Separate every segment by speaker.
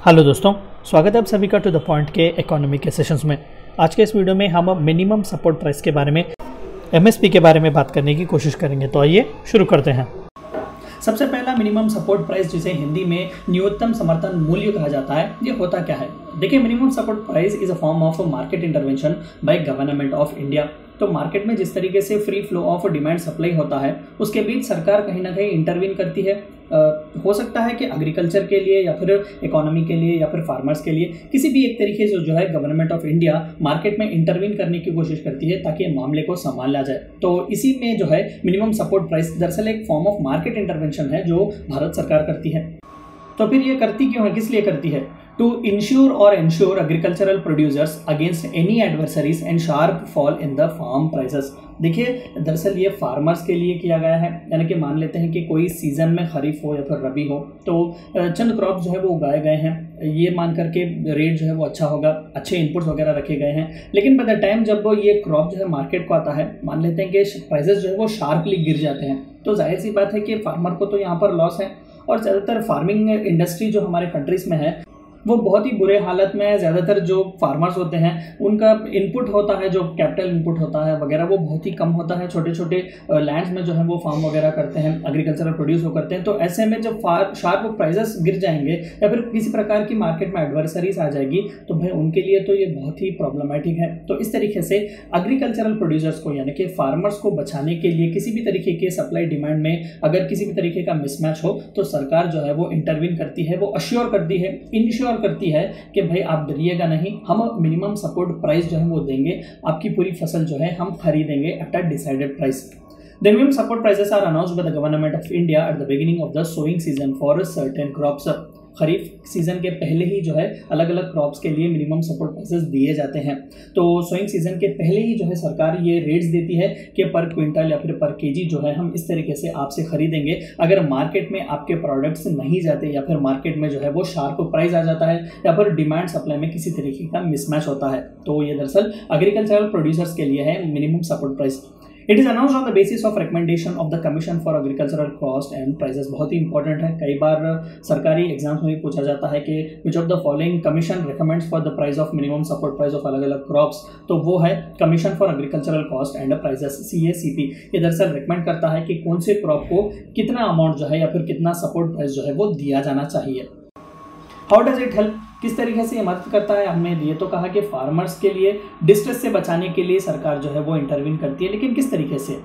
Speaker 1: Hello दोस्तों, स्वागत है आप सभी का टू द पॉइंट के इकोनॉमी के सेशंस में। आज के इस वीडियो में हम मिनिमम सपोर्ट प्राइस के बारे में, एमएसपी के बारे में बात करने की कोशिश करेंगे। तो आइए शुरू करते हैं। सबसे पहला मिनिमम सपोर्ट प्राइस, जिसे हिंदी में न्यूनतम समर्थन मूल्य कहा जाता है, ये होता क्या है? देखिए, minimum support price is a form of market intervention by government of India. तो मार्केट में जिस तरीके से free flow of demand supply होता है, उसके बीच सरकार कहीं ना कहीं इंटरवीन करती है। हो सकता है कि एग्रीकल्चर के लिए या फिर इकोनॉमी के लिए या फिर फार्मर्स के लिए किसी भी एक तरीके से जो है गवर्नमेंट ऑफ इंडिया मार्केट में इंटरवीन करने की कोशिश करती है ताकि मामले को संभाला जाए। तो इसी में जो है मिनिमम सपोर्ट प्राइस दरअसल एक फॉर्म ऑफ मार्केट इंटरवेंशन है जो भारत सरकार करती है। तो फिर ये करती क्यों है, किस लिए करती है? टू इंश्योर और ensure agricultural producers against any adversaries and sharp fall in the farm prices. देखिए, दरअसल ये फार्मर्स के लिए किया गया है, यानी कि मान लेते हैं कि कोई सीजन में खरीफ हो या फिर रबी हो, तो चंद क्रॉप जो है वो उगाए गए हैं, ये मान करके रेट जो है वो अच्छा होगा, अच्छे इनपुट्स वगैरह रखे गए हैं। लेकिन बाय द टाइम जब ये क्रॉप जो है मार्केट को आता है, मान लेते हैं कि प्राइसेस जो है वो शार्पली गिर जाते हैं, तो जाहिर सी बात है कि फार्मर को तो यहाँ पर लॉस है। और ज़्यादातर फार्मिंग इंडस्ट्री जो हमारे कंट्रीज में है वो बहुत ही बुरे हालत में है। ज़्यादातर जो फार्मर्स होते हैं उनका इनपुट होता है, जो कैपिटल इनपुट होता है वगैरह, वो बहुत ही कम होता है। छोटे छोटे लैंड्स में जो है वो फार्म वगैरह करते हैं, एग्रीकल्चरल प्रोड्यूस वो करते हैं। तो ऐसे में जब शार्प प्राइसेस गिर जाएंगे या फिर किसी प्रकार की मार्केट में एडवर्सरीज आ जाएगी, तो भाई उनके लिए तो ये बहुत ही प्रॉब्लमेटिक है। तो इस तरीके से एग्रीकल्चरल प्रोड्यूसर्स को, यानी कि फार्मर्स को बचाने के लिए किसी भी तरीके के सप्लाई डिमांड में अगर किसी भी तरीके का मिसमैच हो, तो सरकार जो है वो इंटरवीन करती है, वो अश्योर करती है, इंश्योर करती है कि भाई आप डरिएगा नहीं, हम मिनिमम सपोर्ट प्राइस जो है वो देंगे, आपकी पूरी फसल जो है हम खरीदेंगे at a decided price. The minimum support prices are announced by the government of India at the beginning of the sowing season for certain crops. Kharif season के पहले ही जो है अलग अलग क्रॉप्स के लिए मिनिमम सपोर्ट प्राइसेस दिए जाते हैं। तो सोइंग सीजन के पहले ही जो है सरकार ये रेट्स देती है कि पर क्विंटल या फिर पर केजी जो है हम इस तरीके से आपसे खरीदेंगे। अगर मार्केट में आपके प्रोडक्ट्स नहीं जाते या फिर मार्केट में जो है वो शार्प प्राइस आ जाता है या फिर डिमांड सप्लाई में किसी तरीके का मिसमैच होता है, तो ये दरअसल एग्रीकल्चरल प्रोड्यूसर्स के लिए है minimum support price. It is announced on the basis of recommendation of the commission for agricultural cost and prices. बहुत ही इंपॉर्टेंट है, कई बार सरकारी एग्जाम्स में भी पूछा जाता है कि which of the following commission recommends for the price of minimum support price of अलग अलग क्रॉप्स। तो वो है commission for agricultural cost and prices, CACP। ये दरअसल रिकमेंड करता है कि कौन से क्रॉप को कितना अमाउंट जो है या फिर कितना सपोर्ट प्राइस जो है वो दिया जाना चाहिए। How does it help? किस तरीके से ये मदद करता है? हमने ये तो कहा कि फार्मर्स के लिए डिस्ट्रेस से बचाने के लिए सरकार जो है वो इंटरवीन करती है, लेकिन किस तरीके से?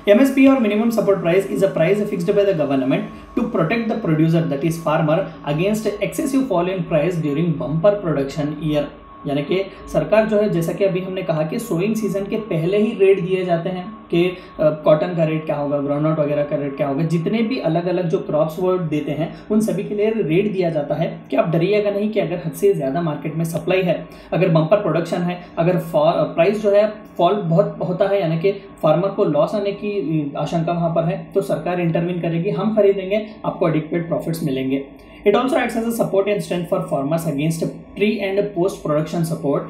Speaker 1: MSP और minimum support price is a price fixed by the government to protect the producer, that is farmer, against excessive fall in price during bumper production year. यानी कि सरकार जो है, जैसा कि अभी हमने कहा कि सोइंग सीजन के पहले ही रेट दिए जाते हैं कि कॉटन का रेट क्या होगा, ग्राउंडनट वगैरह का रेट क्या होगा, जितने भी अलग अलग जो क्रॉप्स वो देते हैं उन सभी के लिए रेट दिया जाता है कि आप डरिएगा नहीं कि अगर हद से ज़्यादा मार्केट में सप्लाई है, अगर बम्पर प्रोडक्शन है, अगर प्राइस जो है फॉल बहुत होता है, यानी कि फार्मर को लॉस आने की आशंका वहाँ पर है, तो सरकार इंटरवीन करेगी, हम खरीदेंगे, आपको एडिक्वेट प्रॉफिट्स मिलेंगे। It also acts as a support and strength for farmers against pre and post production support,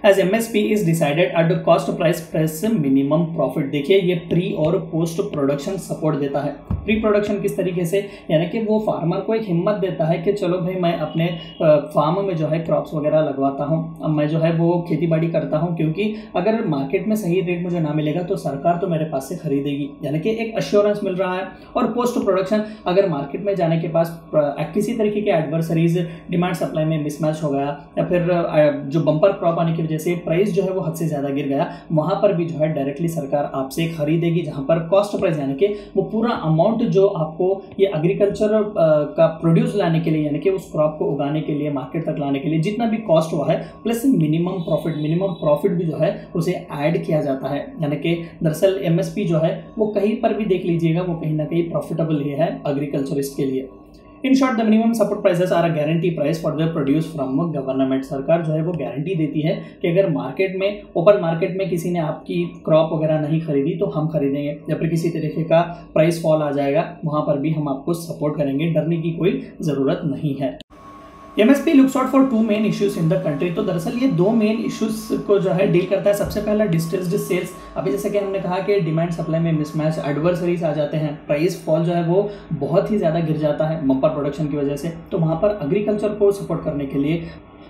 Speaker 1: as MSP is decided at the cost price plus minimum profit। देखिए, ये प्री और post production support देता है। Pre production किस तरीके से, यानी कि वो फार्मर को एक हिम्मत देता है कि चलो भाई, मैं अपने फार्म में जो है क्रॉप्स वगैरह लगवाता हूँ, अब मैं जो है वो खेती बाड़ी करता हूँ, क्योंकि अगर मार्केट में सही रेट मुझे ना मिलेगा तो सरकार तो मेरे पास से खरीदेगी, यानी कि एक अश्योरेंस मिल रहा है। और पोस्ट प्रोडक्शन, अगर मार्केट में जाने के पास किसी तरीके के एडवर्सरीज, डिमांड सप्लाई में मिसमैच हो गया या फिर जो बम्पर क्रॉप आने की वजह से प्राइस जो है वो हद से ज़्यादा गिर गया, वहाँ पर भी जो है डायरेक्टली सरकार आपसे खरीदेगी, जहाँ पर कॉस्ट प्राइस, यानी कि वो पूरा अमाउंट जो आपको ये एग्रीकल्चर का प्रोड्यूस लाने के लिए, यानी कि उस क्रॉप को उगाने के लिए, मार्केट तक लाने के लिए जितना भी कॉस्ट हुआ है, प्लस मिनिमम प्रॉफिट भी जो है उसे ऐड किया जाता है। यानी कि दरअसल MSP जो है वो कहीं पर भी देख लीजिएगा, वो कहीं ना कहीं प्रॉफिटेबल ही है एग्रीकल्चरिस्ट के लिए। In short, the minimum support prices are a guarantee price for the produce from government. सरकार जो है वो गारंटी देती है कि अगर मार्केट में, ओपन मार्केट में किसी ने आपकी क्रॉप वगैरह नहीं खरीदी तो हम खरीदेंगे, या फिर किसी तरीके का प्राइस फॉल आ जाएगा, वहाँ पर भी हम आपको सपोर्ट करेंगे, डरने की कोई ज़रूरत नहीं है। MSP looks out for 2 main issues in the country. तो दरअसल ये 2 मेन इश्यूज को जो है डील करता है। सबसे पहला डिस्ट्रेस्ड सेल्स। अभी जैसे कि हमने कहा कि डिमांड सप्लाई में मिसमैच, एडवर्सरीज आ जाते हैं, प्राइस फॉल जो है वो बहुत ही ज़्यादा गिर जाता है बम्पर प्रोडक्शन की वजह से। तो वहाँ पर एग्रीकल्चर को सपोर्ट करने के लिए,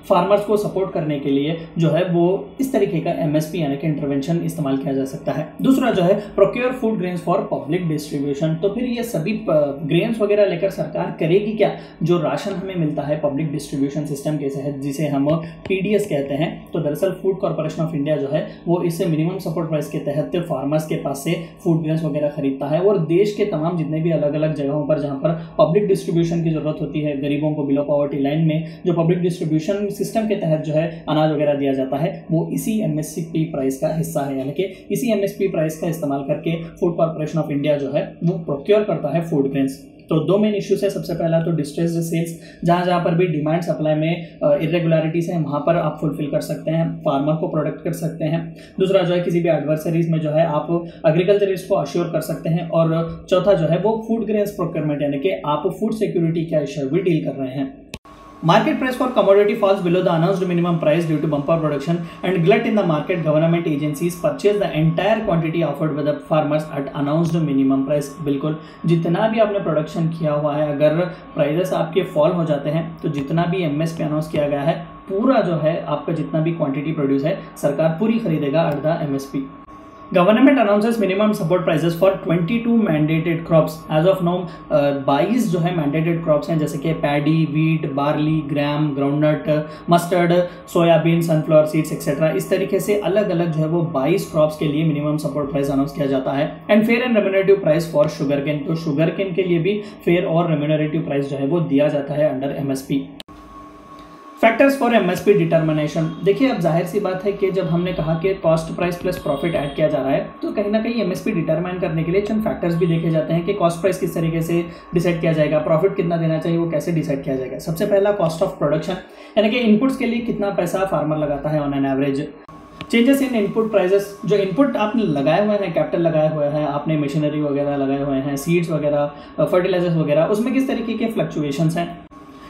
Speaker 1: फार्मर्स को सपोर्ट करने के लिए जो है वो इस तरीके का MSP यानी कि इंटरवेंशन इस्तेमाल किया जा सकता है। दूसरा जो है procure food grains for public distribution. तो फिर ये सभी ग्रेन्स वगैरह लेकर सरकार करेगी क्या? जो राशन हमें मिलता है पब्लिक डिस्ट्रीब्यूशन सिस्टम के तहत, जिसे हम PDS कहते हैं, तो दरअसल फूड कॉर्पोरेशन ऑफ इंडिया जो है वो इससे मिनिमम सपोर्ट प्राइस के तहत फार्मर्स के पास से फूड ग्रेन्स वगैरह खरीदता है और देश के तमाम जितने भी अलग अलग जगहों पर जहाँ पर पब्लिक डिस्ट्रीब्यूशन की जरूरत होती है, गरीबों को बिलो पॉवर्टी लाइन में जो पब्लिक डिस्ट्रीब्यूशन सिस्टम के तहत जो है अनाज वगैरह दिया जाता है, वो इसी MSP प्राइस का हिस्सा है। यानी कि इसी MSP प्राइस का इस्तेमाल करके फूड कॉर्पोरेशन ऑफ इंडिया जो है वो प्रोक्योर करता है फूड ग्रेन्स। तो 2 मेन इश्यूज है। सबसे पहला तो डिस्ट्रेस्ड सेल्स, जहाँ पर भी डिमांड सप्लाई में इरेगुलरिटीज है वहाँ पर आप फुलफिल कर सकते हैं, फार्मर को प्रोडक्ट कर सकते हैं। दूसरा जो है किसी भी एडवर्सरीज में जो है आप एग्रीकल्चरिस्ट को अश्योर कर सकते हैं। और चौथा जो है वो फूड ग्रेन्स प्रोक्योरमेंट, यानी कि आप फूड सिक्योरिटी का इश्यू भी डील कर रहे हैं। Market price for commodity falls below the announced minimum price due to bumper production and glut in the market. Government agencies purchase the entire quantity offered by the farmers at announced minimum price। बिल्कुल, जितना भी आपने production किया हुआ है, अगर prices आपके fall हो जाते हैं तो जितना भी MSP अनाउंस किया गया है, पूरा जो है आपका जितना भी क्वांटिटी प्रोड्यूस है, सरकार पूरी खरीदेगा at the MSP। Government announces minimum support prices for 22 mandated crops. As of now 22 जो है मैंडेटेड क्रॉप्स हैं, जैसे कि paddy, wheat, barley, gram, groundnut, mustard, soybean, sunflower seeds etcetera. इस तरीके से अलग अलग जो है वो 22 क्रॉप्स के लिए मिनिमम सपोर्ट प्राइस अनाउंस किया जाता है। And fair and remunerative price for sugar cane. तो शुगर केन के लिए भी फेयर और रेम्यूनरेटिव प्राइस जो है वो दिया जाता है under MSP। Factors for MSP determination. देखिए, अब जाहिर सी बात है कि जब हमने कहा कि cost price plus profit add किया जा रहा है, तो कहीं ना कहीं MSP डिटरमाइन करने के लिए चंद फैक्टर्स भी देखे जाते हैं कि कॉस्ट प्राइस किस तरीके से डिसाइड किया जाएगा, प्रॉफिट कितना देना चाहिए वो कैसे डिसाइड किया जाएगा। सबसे पहला कॉस्ट ऑफ प्रोडक्शन, यानी कि इनपुट्स के लिए कितना पैसा फार्मर लगाता है on an average. Changes in input prices, जो इनपुट आपने लगाए हुए हैं, कैपिटल लगाए हुए हैं, आपने मशीनरी वगैरह लगाए हुए हैं, सीड्स वगैरह, फर्टिलाइजर्स वगैरह, उसमें किस तरीके के फ्लक्चुएशंस हैं।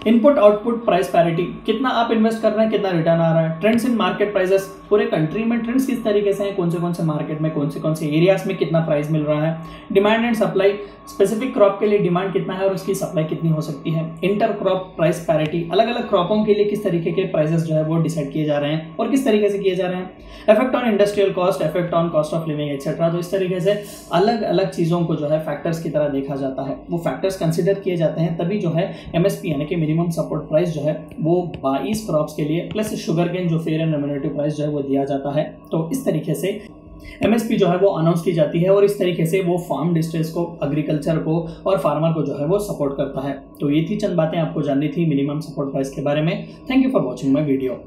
Speaker 1: इनपुट आउटपुट प्राइस पैरिटी, कितना आप इन्वेस्ट कर रहे हैं, कितना रिटर्न आ रहा है। ट्रेंड्स इन मार्केट प्राइसेस, पूरे कंट्री में ट्रेंड्स किस तरीके से हैं, कौन से मार्केट में, कौन से एरियाज में कितना प्राइस मिल रहा है। Demand and supply, specific crop के लिए डिमांड कितना है और उसकी सप्लाई कितनी हो सकती है। इंटर क्रॉप प्राइस पैरिटी, अलग अलग क्रॉपों के लिए किस तरीके के प्राइसेस जो है वो डिसाइड किए जा रहे हैं और किस तरीके से किए जा रहे हैं। Effect on industrial cost, effect on cost of living etcetera. तो इस तरीके से अलग अलग चीज़ों को जो है फैक्टर्स की तरह देखा जाता है, वो फैक्टर्स कंसिडर किए जाते हैं, तभी जो है MSP यानी कि मिनिमम सपोर्ट प्राइस जो है वो 22 क्रॉप्स के लिए प्लस शुगर केन जो फेयर एंड रेम्यूनरेटिव प्राइस जो है वो दिया जाता है। तो इस तरीके से MSP जो है वो अनाउंस की जाती है और इस तरीके से वो फार्म डिस्ट्रेस को, एग्रीकल्चर को और फार्मर को जो है वो सपोर्ट करता है। तो ये थी चंद बातें आपको जाननी थी मिनिमम सपोर्ट प्राइस के बारे में। Thank you for watching my video.